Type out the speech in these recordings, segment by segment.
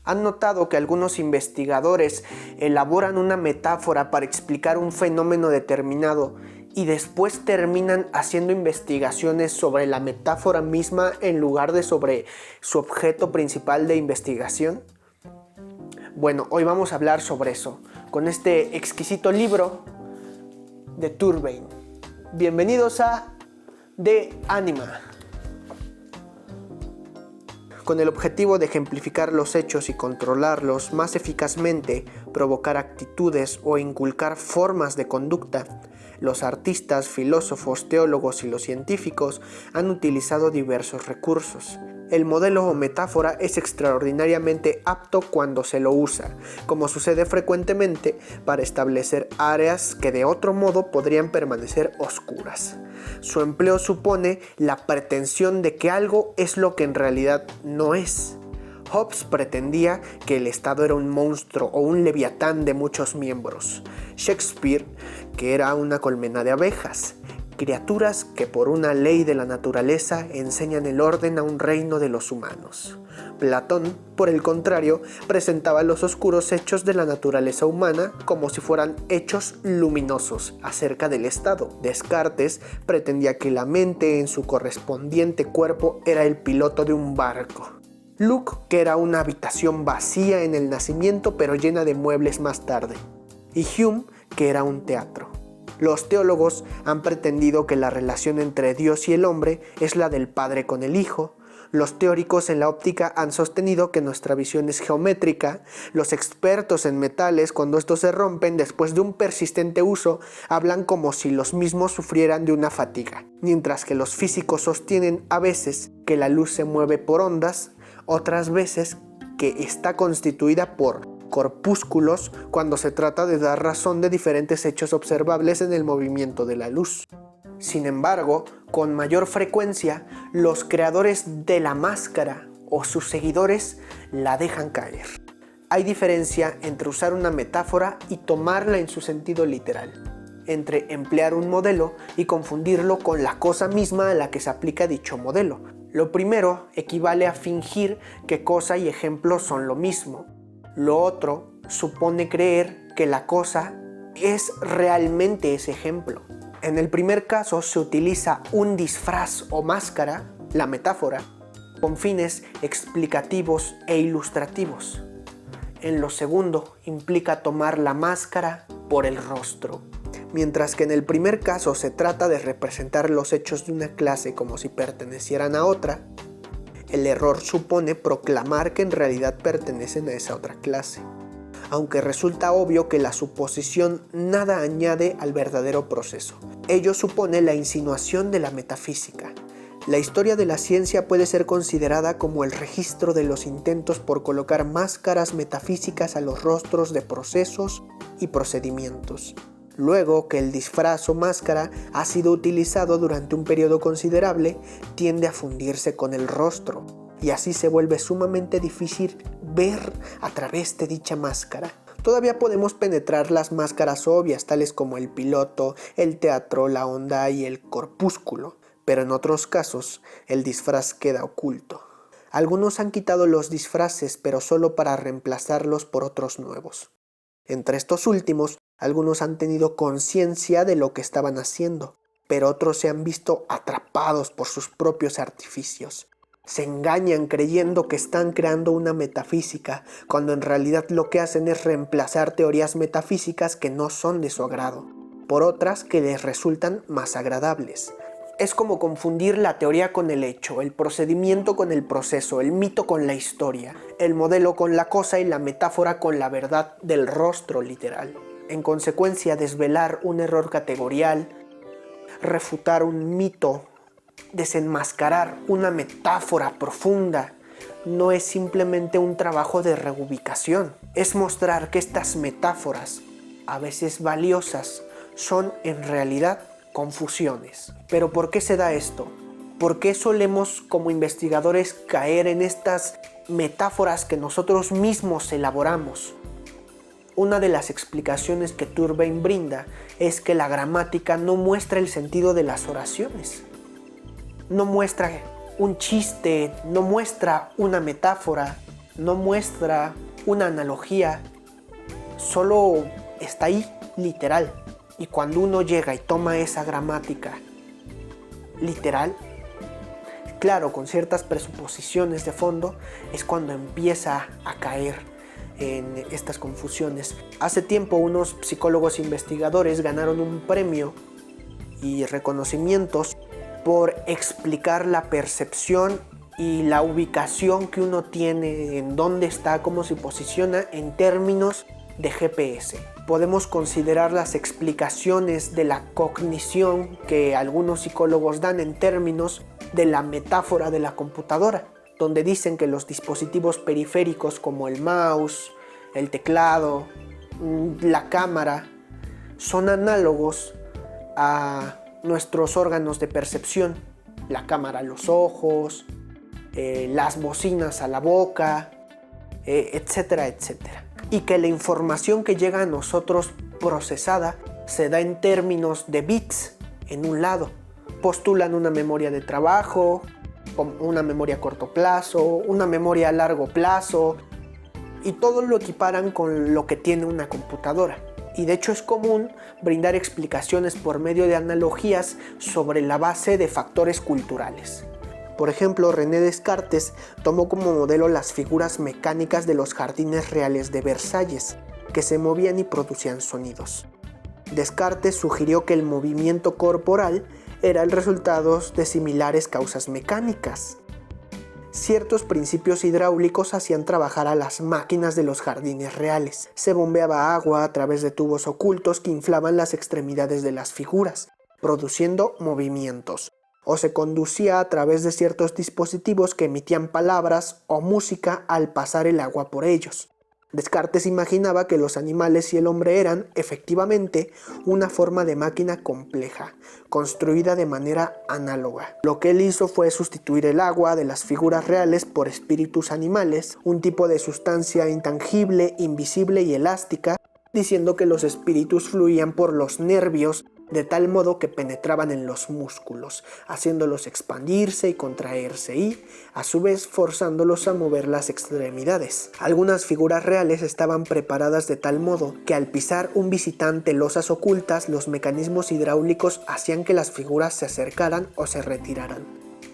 ¿Han notado que algunos investigadores elaboran una metáfora para explicar un fenómeno determinado y después terminan haciendo investigaciones sobre la metáfora misma en lugar de sobre su objeto principal de investigación? Bueno, hoy vamos a hablar sobre eso, con este exquisito libro de Turbain. Bienvenidos a De Anima. Con el objetivo de ejemplificar los hechos y controlarlos más eficazmente, provocar actitudes o inculcar formas de conducta, los artistas, filósofos, teólogos y los científicos han utilizado diversos recursos. El modelo o metáfora es extraordinariamente apto cuando se lo usa, como sucede frecuentemente, para establecer áreas que de otro modo podrían permanecer oscuras. Su empleo supone la pretensión de que algo es lo que en realidad no es. Hobbes pretendía que el Estado era un monstruo o un leviatán de muchos miembros. Shakespeare, que era una colmena de abejas, criaturas que por una ley de la naturaleza enseñan el orden a un reino de los humanos. Platón, por el contrario, presentaba los oscuros hechos de la naturaleza humana como si fueran hechos luminosos acerca del Estado. Descartes pretendía que la mente en su correspondiente cuerpo era el piloto de un barco. Luke, que era una habitación vacía en el nacimiento pero llena de muebles más tarde. Y Hume, que era un teatro. Los teólogos han pretendido que la relación entre Dios y el hombre es la del Padre con el Hijo. Los teóricos en la óptica han sostenido que nuestra visión es geométrica. Los expertos en metales, cuando estos se rompen después de un persistente uso, hablan como si los mismos sufrieran de una fatiga. Mientras que los físicos sostienen a veces que la luz se mueve por ondas, otras veces que está constituida por corpúsculos cuando se trata de dar razón de diferentes hechos observables en el movimiento de la luz. Sin embargo, con mayor frecuencia, los creadores de la máscara o sus seguidores la dejan caer. Hay diferencia entre usar una metáfora y tomarla en su sentido literal, entre emplear un modelo y confundirlo con la cosa misma a la que se aplica dicho modelo. Lo primero equivale a fingir que cosa y ejemplo son lo mismo. Lo otro supone creer que la cosa es realmente ese ejemplo. En el primer caso se utiliza un disfraz o máscara, la metáfora, con fines explicativos e ilustrativos. En lo segundo implica tomar la máscara por el rostro. Mientras que en el primer caso se trata de representar los hechos de una clase como si pertenecieran a otra, el error supone proclamar que en realidad pertenecen a esa otra clase, aunque resulta obvio que la suposición nada añade al verdadero proceso. Ello supone la insinuación de la metafísica. La historia de la ciencia puede ser considerada como el registro de los intentos por colocar máscaras metafísicas a los rostros de procesos y procedimientos. Luego que el disfraz o máscara ha sido utilizado durante un periodo considerable, tiende a fundirse con el rostro, y así se vuelve sumamente difícil ver a través de dicha máscara. Todavía podemos penetrar las máscaras obvias, tales como el piloto, el teatro, la onda y el corpúsculo, pero en otros casos el disfraz queda oculto. Algunos han quitado los disfraces, pero solo para reemplazarlos por otros nuevos. Entre estos últimos, algunos han tenido conciencia de lo que estaban haciendo, pero otros se han visto atrapados por sus propios artificios. Se engañan creyendo que están creando una metafísica, cuando en realidad lo que hacen es reemplazar teorías metafísicas que no son de su agrado, por otras que les resultan más agradables. Es como confundir la teoría con el hecho, el procedimiento con el proceso, el mito con la historia, el modelo con la cosa y la metáfora con la verdad del rostro literal. En consecuencia, desvelar un error categorial, refutar un mito, desenmascarar una metáfora profunda, no es simplemente un trabajo de reubicación. Es mostrar que estas metáforas, a veces valiosas, son en realidad confusiones. ¿Pero por qué se da esto? ¿Por qué solemos como investigadores caer en estas metáforas que nosotros mismos elaboramos? Una de las explicaciones que Turbain brinda es que la gramática no muestra el sentido de las oraciones. No muestra un chiste, no muestra una metáfora, no muestra una analogía, solo está ahí, literal. Y cuando uno llega y toma esa gramática literal, claro, con ciertas presuposiciones de fondo, es cuando empieza a caer en estas confusiones. Hace tiempo unos psicólogos investigadores ganaron un premio y reconocimientos por explicar la percepción y la ubicación que uno tiene, en dónde está, cómo se posiciona en términos de GPS. Podemos considerar las explicaciones de la cognición que algunos psicólogos dan en términos de la metáfora de la computadora, donde dicen que los dispositivos periféricos como el mouse, el teclado, la cámara, son análogos a nuestros órganos de percepción. La cámara a los ojos, las bocinas a la boca, etcétera, etcétera. Y que la información que llega a nosotros procesada se da en términos de bits en un lado. Postulan una memoria de trabajo, una memoria a corto plazo, una memoria a largo plazo, y todo lo equiparan con lo que tiene una computadora. Y de hecho es común brindar explicaciones por medio de analogías sobre la base de factores culturales. Por ejemplo, René Descartes tomó como modelo las figuras mecánicas de los jardines reales de Versalles, que se movían y producían sonidos. Descartes sugirió que el movimiento corporal era el resultado de similares causas mecánicas. Ciertos principios hidráulicos hacían trabajar a las máquinas de los jardines reales. Se bombeaba agua a través de tubos ocultos que inflaban las extremidades de las figuras, produciendo movimientos. O se conducía a través de ciertos dispositivos que emitían palabras o música al pasar el agua por ellos. Descartes imaginaba que los animales y el hombre eran, efectivamente, una forma de máquina compleja, construida de manera análoga. Lo que él hizo fue sustituir el agua de las figuras reales por espíritus animales, un tipo de sustancia intangible, invisible y elástica, diciendo que los espíritus fluían por los nervios de tal modo que penetraban en los músculos, haciéndolos expandirse y contraerse y, a su vez, forzándolos a mover las extremidades. Algunas figuras reales estaban preparadas de tal modo que al pisar un visitante losas ocultas, los mecanismos hidráulicos hacían que las figuras se acercaran o se retiraran.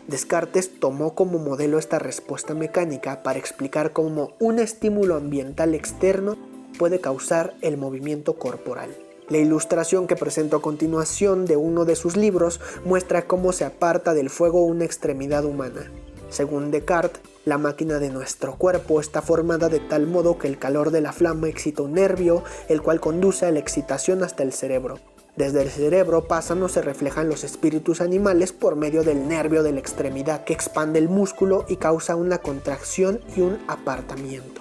Descartes tomó como modelo esta respuesta mecánica para explicar cómo un estímulo ambiental externo puede causar el movimiento corporal. La ilustración que presento a continuación de uno de sus libros muestra cómo se aparta del fuego una extremidad humana. Según Descartes, la máquina de nuestro cuerpo está formada de tal modo que el calor de la flama excita un nervio, el cual conduce a la excitación hasta el cerebro. Desde el cerebro pasan o se reflejan los espíritus animales por medio del nervio de la extremidad, que expande el músculo y causa una contracción y un apartamiento.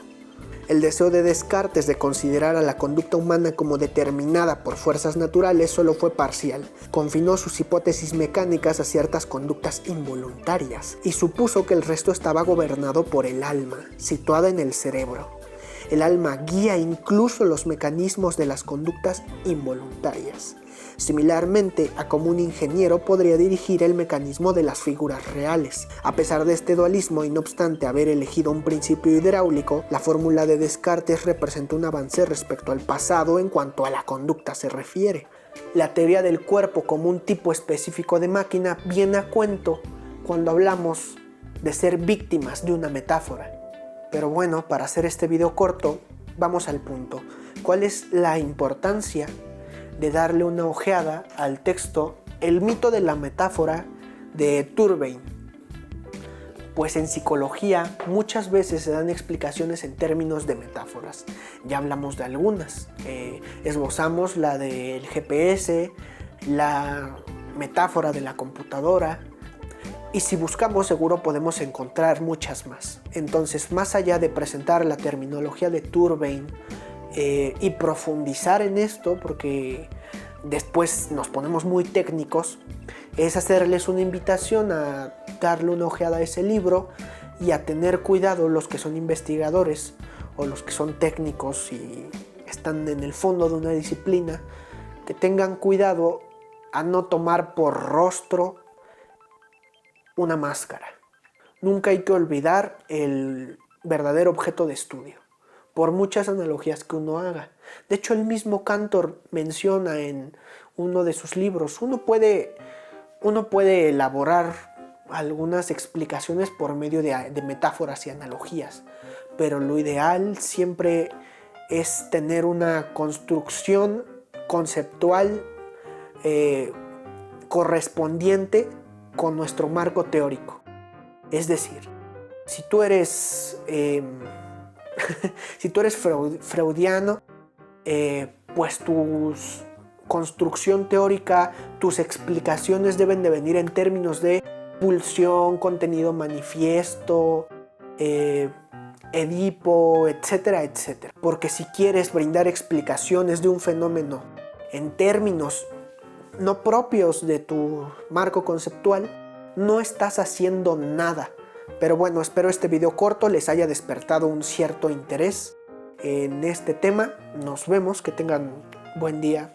El deseo de Descartes de considerar a la conducta humana como determinada por fuerzas naturales solo fue parcial. Confinó sus hipótesis mecánicas a ciertas conductas involuntarias y supuso que el resto estaba gobernado por el alma, situada en el cerebro. El alma guía incluso los mecanismos de las conductas involuntarias, similarmente a como un ingeniero podría dirigir el mecanismo de las figuras reales. A pesar de este dualismo y no obstante haber elegido un principio hidráulico, la fórmula de Descartes representa un avance respecto al pasado en cuanto a la conducta se refiere. La teoría del cuerpo como un tipo específico de máquina viene a cuento cuando hablamos de ser víctimas de una metáfora. Pero bueno, para hacer este video corto, vamos al punto. ¿Cuál es la importancia de darle una ojeada al texto El mito de la metáfora de Turkheim? Pues en psicología muchas veces se dan explicaciones en términos de metáforas. Ya hablamos de algunas. Esbozamos la del GPS, la metáfora de la computadora. Y si buscamos seguro podemos encontrar muchas más. Entonces, más allá de presentar la terminología de Turkheim y profundizar en esto, porque después nos ponemos muy técnicos, es hacerles una invitación a darle una ojeada a ese libro y a tener cuidado los que son investigadores o los que son técnicos y están en el fondo de una disciplina, que tengan cuidado a no tomar por rostro una máscara. Nunca hay que olvidar el verdadero objeto de estudio, por muchas analogías que uno haga. De hecho, el mismo Cantor menciona en uno de sus libros, uno puede elaborar algunas explicaciones por medio de metáforas y analogías, pero lo ideal siempre es tener una construcción conceptual correspondiente con nuestro marco teórico. Es decir, si tú eres freudiano, pues tu construcción teórica, tus explicaciones deben de venir en términos de pulsión, contenido manifiesto, Edipo, etcétera, etcétera. Porque si quieres brindar explicaciones de un fenómeno en términos no propios de tu marco conceptual, no estás haciendo nada. Pero bueno, espero este video corto les haya despertado un cierto interés en este tema. Nos vemos, que tengan buen día.